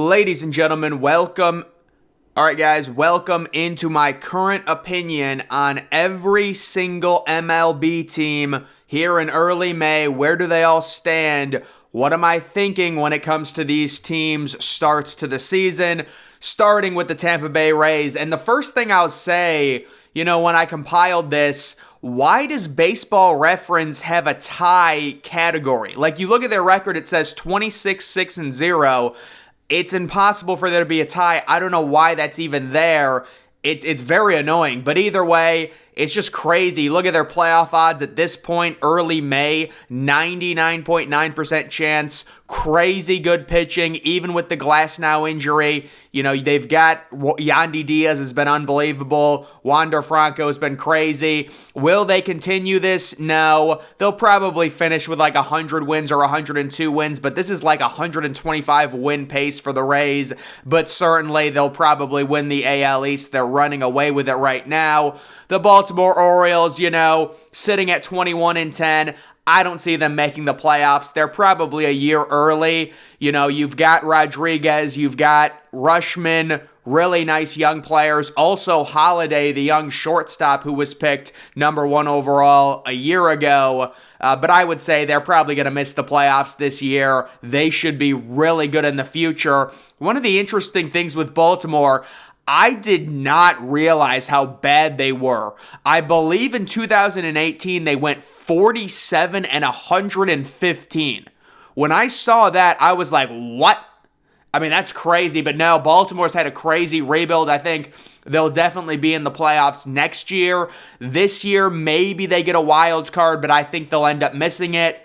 Ladies and gentlemen, welcome. All right, guys, welcome into my current opinion on every single MLB team here in early May. Where do they all stand? What am I thinking when it comes to these teams' starts to the season? Starting with the Tampa Bay Rays. And the first thing I'll say, when I compiled this, why does Baseball Reference have a tie category? Like, you look at their record, it says 26-6-0. It's impossible for there to be a tie. I don't know why that's even there. It's very annoying. But either way, it's just crazy. Look at their playoff odds at this point, early May, 99.9% chance. Crazy good pitching, even with the Glasnow injury. They've got Yandy Diaz has been unbelievable. Wander Franco has been crazy. Will they continue this? No. They'll probably finish with like 100 wins or 102 wins, but this is like 125 win pace for the Rays. But certainly they'll probably win the AL East. They're running away with it right now. The Baltimore Orioles, sitting at 21-10. I don't see them making the playoffs. They're probably a year early. You've got Rodriguez, you've got Rushman, really nice young players. Also, Holiday, the young shortstop who was picked number 1 overall a year ago. But I would say they're probably going to miss the playoffs this year. They should be really good in the future. One of the interesting things with Baltimore, I did not realize how bad they were. I believe in 2018, they went 47-115. When I saw that, I was like, what? I mean, that's crazy. But no, Baltimore's had a crazy rebuild. I think they'll definitely be in the playoffs next year. This year, maybe they get a wild card, but I think they'll end up missing it.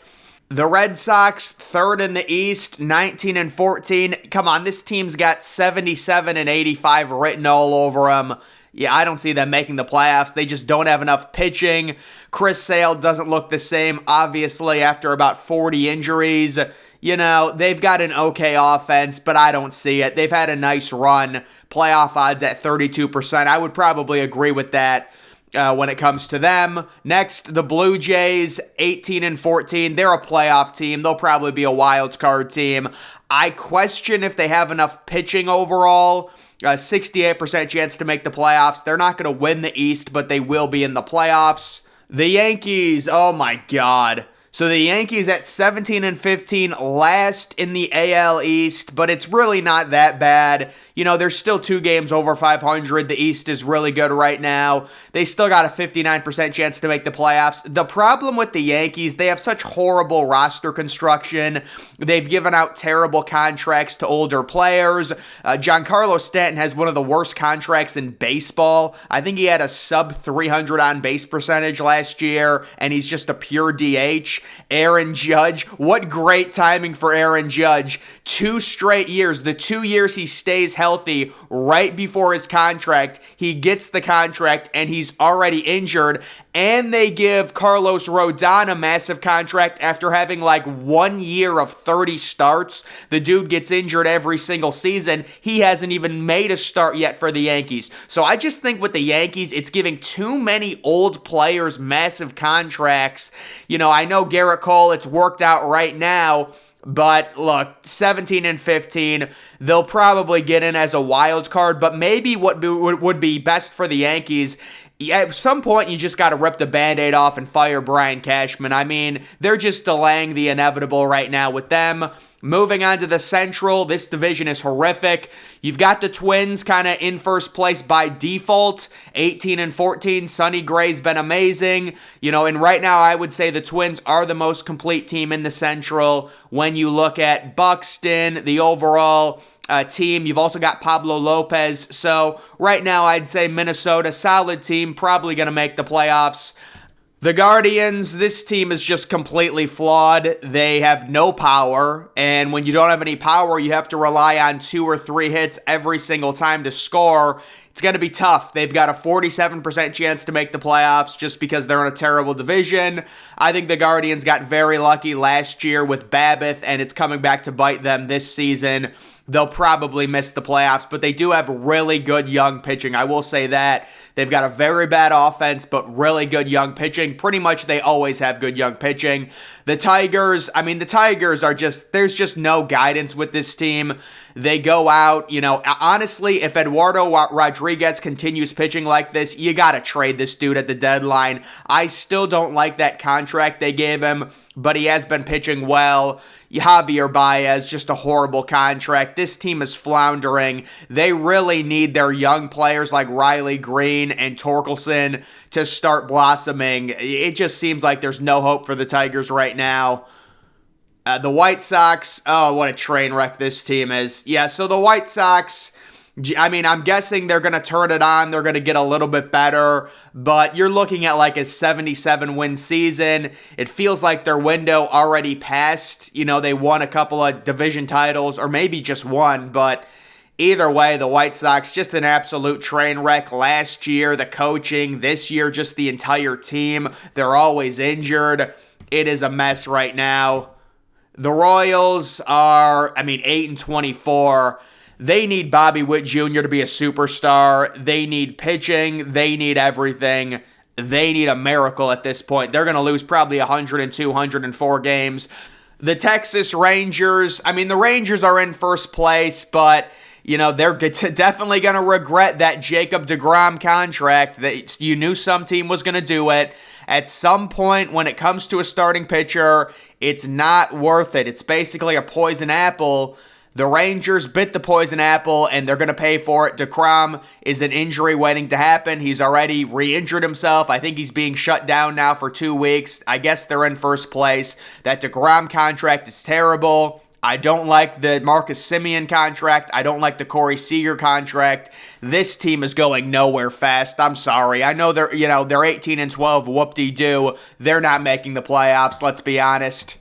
The Red Sox, third in the East, 19-14. Come on, this team's got 77-85 written all over them. Yeah, I don't see them making the playoffs. They just don't have enough pitching. Chris Sale doesn't look the same, obviously, after about 40 injuries. They've got an okay offense, but I don't see it. They've had a nice run. Playoff odds at 32%. I would probably agree with that. When it comes to them. Next, the Blue Jays, 18-14. They're a playoff team. They'll probably be a wild card team. I question if they have enough pitching overall. 68% chance to make the playoffs. They're not going to win the East, but they will be in the playoffs. The Yankees, oh my God. So the Yankees at 17-15, last in the AL East, but it's really not that bad. They're still 2 games over 500. The East is really good right now. They still got a 59% chance to make the playoffs. The problem with the Yankees, they have such horrible roster construction. They've given out terrible contracts to older players. Giancarlo Stanton has one of the worst contracts in baseball. I think he had a sub 300 on base percentage last year, and he's just a pure DH. Aaron Judge, what great timing for Aaron Judge. 2 straight years, the 2 years he stays healthy right before his contract, he gets the contract and he's already injured, and they give Carlos Rodon a massive contract after having like 1 year of 30 starts. The dude gets injured every single season. He hasn't even made a start yet for the Yankees. So I just think with the Yankees, it's giving too many old players massive contracts. I know Garrett Cole, it's worked out right now. But look, 17-15, they'll probably get in as a wild card. But maybe what would be best for the Yankees, at some point you just got to rip the Band-Aid off and fire Brian Cashman. I mean, they're just delaying the inevitable right now with them. Moving on to the Central, this division is horrific. You've got the Twins kind of in first place by default, 18-14. Sonny Gray's been amazing. And right now I would say the Twins are the most complete team in the Central. When you look at Buxton, the overall team, you've also got Pablo Lopez. So right now I'd say Minnesota, solid team, probably going to make the playoffs. The Guardians, this team is just completely flawed. They have no power, and when you don't have any power, you have to rely on 2 or 3 hits every single time to score. It's going to be tough. They've got a 47% chance to make the playoffs just because they're in a terrible division. I think the Guardians got very lucky last year with Babbitt, and it's coming back to bite them this season. they'll probably miss the playoffs, but they do have really good young pitching. I will say that. They've got a very bad offense, but really good young pitching. Pretty much they always have good young pitching. The Tigers are there's just no guidance with this team. They go out, honestly, if Eduardo Rodriguez continues pitching like this, you got to trade this dude at the deadline. I still don't like that contract they gave him, but he has been pitching well. Javier Baez, just a horrible contract. This team is floundering. They really need their young players like Riley Green and Torkelson to start blossoming. It just seems like there's no hope for the Tigers right now. The White Sox, oh, what a train wreck this team is. Yeah, so the White Sox, I'm guessing they're going to turn it on. They're going to get a little bit better, but you're looking at like a 77-win season. It feels like their window already passed. They won a couple of division titles, or maybe just one, but either way, the White Sox, just an absolute train wreck last year. The coaching, this year, just the entire team. They're always injured. It is a mess right now. The Royals are, 8-24. They need Bobby Witt Jr. to be a superstar. They need pitching. They need everything. They need a miracle at this point. They're going to lose probably 102, 104 games. The Texas Rangers, the Rangers are in first place, but they're definitely going to regret that Jacob deGrom contract. That you knew some team was going to do it. At some point, when it comes to a starting pitcher, it's not worth it. It's basically a poison apple. The Rangers bit the poison apple, and they're going to pay for it. DeGrom is an injury waiting to happen. He's already re-injured himself. I think he's being shut down now for 2 weeks. I guess they're in first place. That DeGrom contract is terrible. I don't like the Marcus Semien contract. I don't like the Corey Seager contract. This team is going nowhere fast. I'm sorry. I know they're 18-12. Whoop-de-doo. They're not making the playoffs. Let's be honest.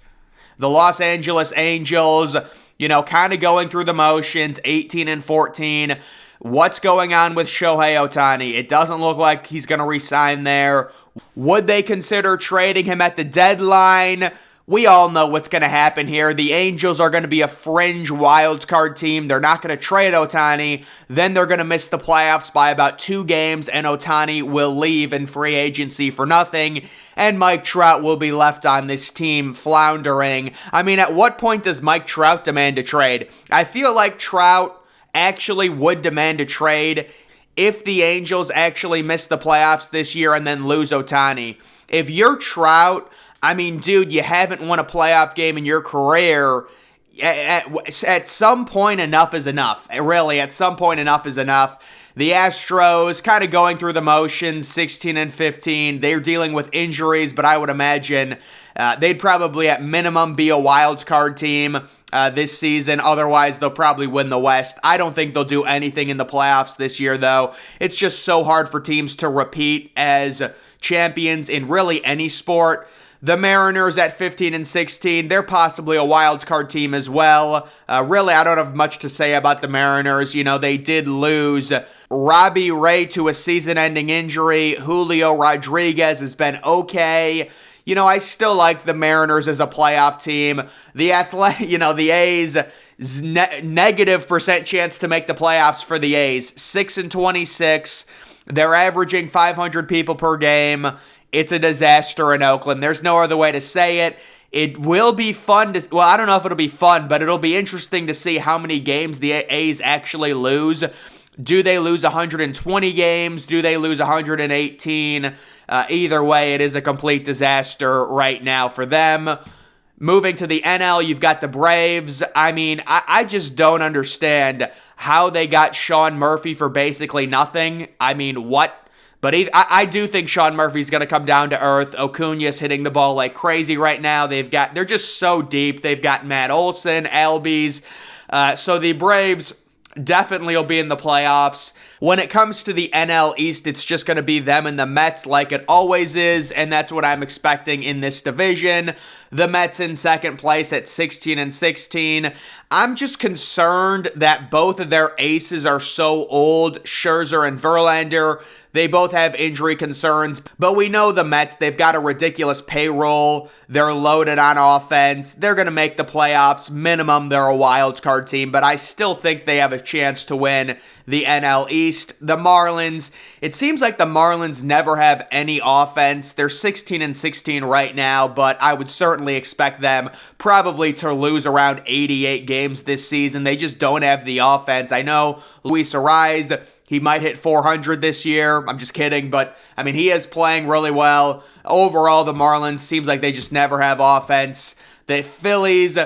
The Los Angeles Angels, kind of going through the motions. 18-14. What's going on with Shohei Ohtani? It doesn't look like he's going to re-sign there. Would they consider trading him at the deadline? We all know what's going to happen here. The Angels are going to be a fringe wild card team. They're not going to trade Ohtani. Then they're going to miss the playoffs by about 2 games, and Ohtani will leave in free agency for nothing, and Mike Trout will be left on this team floundering. At what point does Mike Trout demand a trade? I feel like Trout actually would demand a trade if the Angels actually miss the playoffs this year and then lose Ohtani. If you're Trout, dude, you haven't won a playoff game in your career. At some point, enough is enough. Really, at some point, enough is enough. The Astros kind of going through the motions, 16-15. They're dealing with injuries, but I would imagine they'd probably at minimum be a wild card team this season. Otherwise, they'll probably win the West. I don't think they'll do anything in the playoffs this year, though. It's just so hard for teams to repeat as champions in really any sport. The Mariners at 15-16, they're possibly a wild card team as well. Really, I don't have much to say about the Mariners. They did lose Robbie Ray to a season-ending injury. Julio Rodriguez has been okay. I still like the Mariners as a playoff team. The A's negative percent chance to make the playoffs for the A's. 6-26. They're averaging 500 people per game. It's a disaster in Oakland. There's no other way to say it. It will be fun to, I don't know if it'll be fun, but it'll be interesting to see how many games the A's actually lose. Do they lose 120 games? Do they lose 118? Either way, it is a complete disaster right now for them. Moving to the NL, you've got the Braves. I just don't understand how they got Sean Murphy for basically nothing. What? But I do think Sean Murphy's going to come down to earth. Acuna's hitting the ball like crazy right now. They're just so deep. They've got Matt Olson, Albies. So the Braves definitely will be in the playoffs. When it comes to the NL East, it's just going to be them and the Mets like it always is, and that's what I'm expecting in this division. The Mets in second place at 16-16. I'm just concerned that both of their aces are so old, Scherzer and Verlander. They both have injury concerns, but we know the Mets, they've got a ridiculous payroll. They're loaded on offense. They're going to make the playoffs. Minimum, they're a wild card team, but I still think they have a chance to win the NL East. The Marlins, it seems like the Marlins never have any offense. They're 16-16 right now, but I would certainly expect them probably to lose around 88 games this season. They just don't have the offense. I know Luis Ariz, he might hit 400 this year. I'm just kidding, but I mean, he is playing really well. Overall, the Marlins seems like they just never have offense. The Phillies,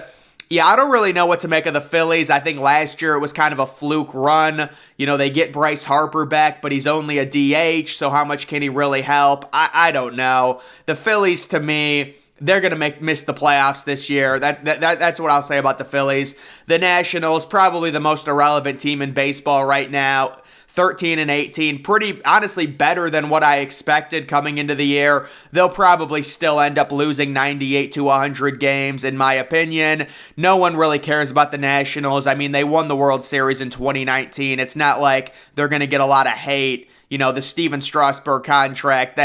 yeah, I don't really know what to make of the Phillies. I think last year it was kind of a fluke run. You know, they get Bryce Harper back, but he's only a DH, so how much can he really help? I don't know. The Phillies, to me, they're going to miss the playoffs this year. That's what I'll say about the Phillies. The Nationals, probably the most irrelevant team in baseball right now. 13-18, pretty honestly better than what I expected coming into the year. They'll probably still end up losing 98 to 100 games, in my opinion. No one really cares about the Nationals. I mean, they won the World Series in 2019. It's not like they're going to get a lot of hate. You know, the Steven Strasburg contract,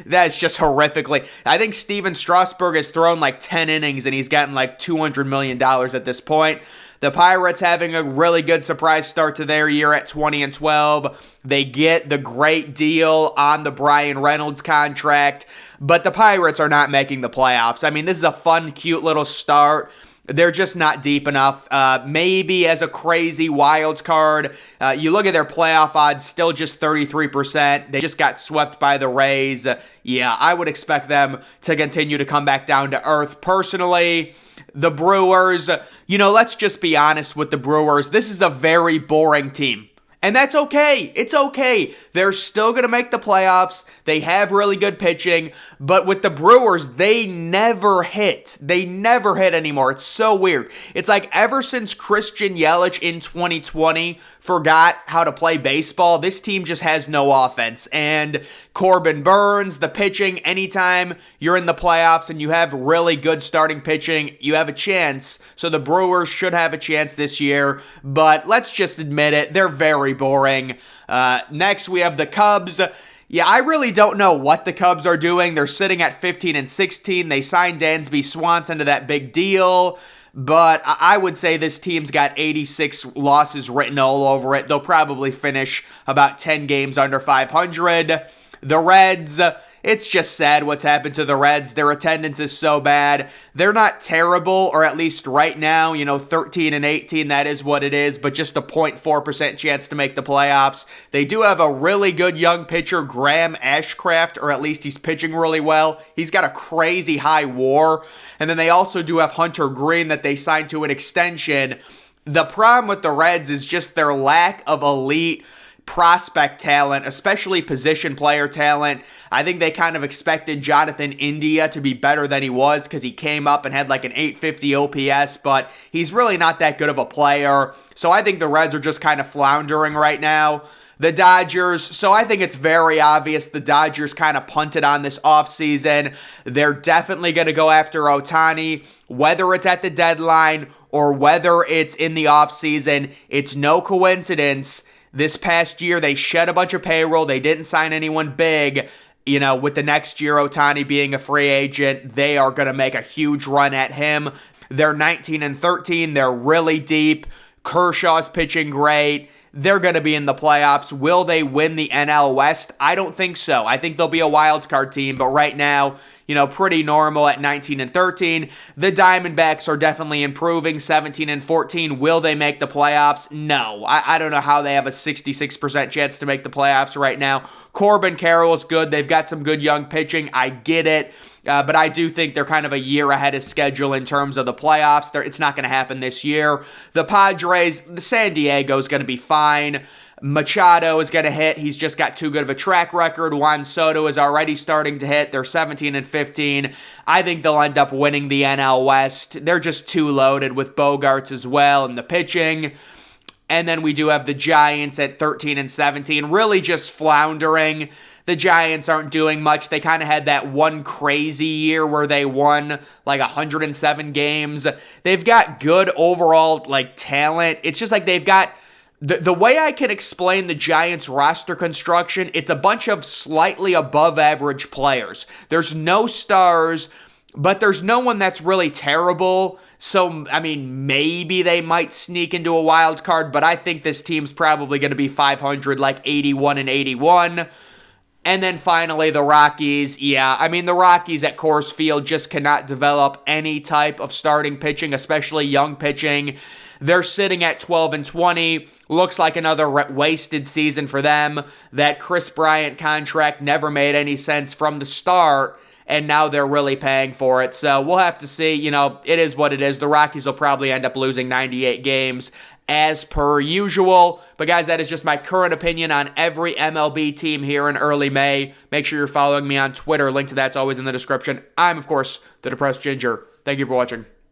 that's just horrifically. I think Steven Strasburg has thrown like 10 innings and he's gotten like $200 million at this point. The Pirates having a really good surprise start to their year at 20-12. They get the great deal on the Brian Reynolds contract, but the Pirates are not making the playoffs. I mean, this is a fun, cute little start. They're just not deep enough. Maybe as a crazy wild card. You look at their playoff odds, still just 33%. They just got swept by the Rays. Yeah, I would expect them to continue to come back down to earth. Personally, the Brewers, you know, let's just be honest with the Brewers. This is a very boring team. And that's okay. It's okay. They're still going to make the playoffs. They have really good pitching. But with the Brewers, they never hit. They never hit anymore. It's so weird. It's like ever since Christian Yelich in 2020 forgot how to play baseball, this team just has no offense. And Corbin Burns, the pitching, anytime you're in the playoffs and you have really good starting pitching, you have a chance. So the Brewers should have a chance this year. But let's just admit it, they're very boring. Next, we have the Cubs. Yeah, I really don't know what the Cubs are doing. They're sitting at 15-16. They signed Dansby Swanson to that big deal. But I would say this team's got 86 losses written all over it. They'll probably finish about 10 games under 500. The Reds, it's just sad what's happened to the Reds. Their attendance is so bad. They're not terrible, or at least right now, 13-18, that is what it is, but just a 0.4% chance to make the playoffs. They do have a really good young pitcher, Graham Ashcraft, or at least he's pitching really well. He's got a crazy high WAR. And then they also do have Hunter Green that they signed to an extension. The problem with the Reds is just their lack of elite prospect talent, especially position player talent. I think they kind of expected Jonathan India to be better than he was because he came up and had like an 850 OPS, but he's really not that good of a player. So I think the Reds are just kind of floundering right now. The Dodgers, so I think it's very obvious the Dodgers kind of punted on this offseason. They're definitely going to go after Ohtani, whether it's at the deadline or whether it's in the offseason. It's no coincidence. This past year, they shed a bunch of payroll. They didn't sign anyone big. With the next year, Ohtani being a free agent, they are going to make a huge run at him. They're 19-13. They're really deep. Kershaw's pitching great. They're going to be in the playoffs. Will they win the NL West? I don't think so. I think they'll be a wild card team, but right now, pretty normal at 19-13. The Diamondbacks are definitely improving, 17-14. Will they make the playoffs? No. I don't know how they have a 66% chance to make the playoffs right now. Corbin Carroll's good. They've got some good young pitching. I get it. But I do think they're kind of a year ahead of schedule in terms of the playoffs. It's not going to happen this year. The Padres, the San Diego's going to be fine. Machado is going to hit. He's just got too good of a track record. Juan Soto is already starting to hit. They're 17-15. I think they'll end up winning the NL West. They're just too loaded with Bogarts as well and the pitching. And then we do have the Giants at 13-17, really just floundering. the Giants aren't doing much. They kind of had that one crazy year where they won like 107 games. They've got good overall like talent. It's just like they've got the way I can explain the Giants roster construction, it's a bunch of slightly above average players. There's no stars, but there's no one that's really terrible. So, I mean, maybe they might sneak into a wild card, but I think this team's probably going to be 500, like 81-81. And then finally, the Rockies. Yeah, I mean, the Rockies at Coors Field just cannot develop any type of starting pitching, especially young pitching. They're sitting at 12-20. Looks like another wasted season for them. That Chris Bryant contract never made any sense from the start, and now they're really paying for it. So we'll have to see. It is what it is. The Rockies will probably end up losing 98 games as per usual. But guys, that is just my current opinion on every MLB team here in early May. Make sure you're following me on Twitter. Link to that's always in the description. I'm, of course, the Depressed Ginger. Thank you for watching.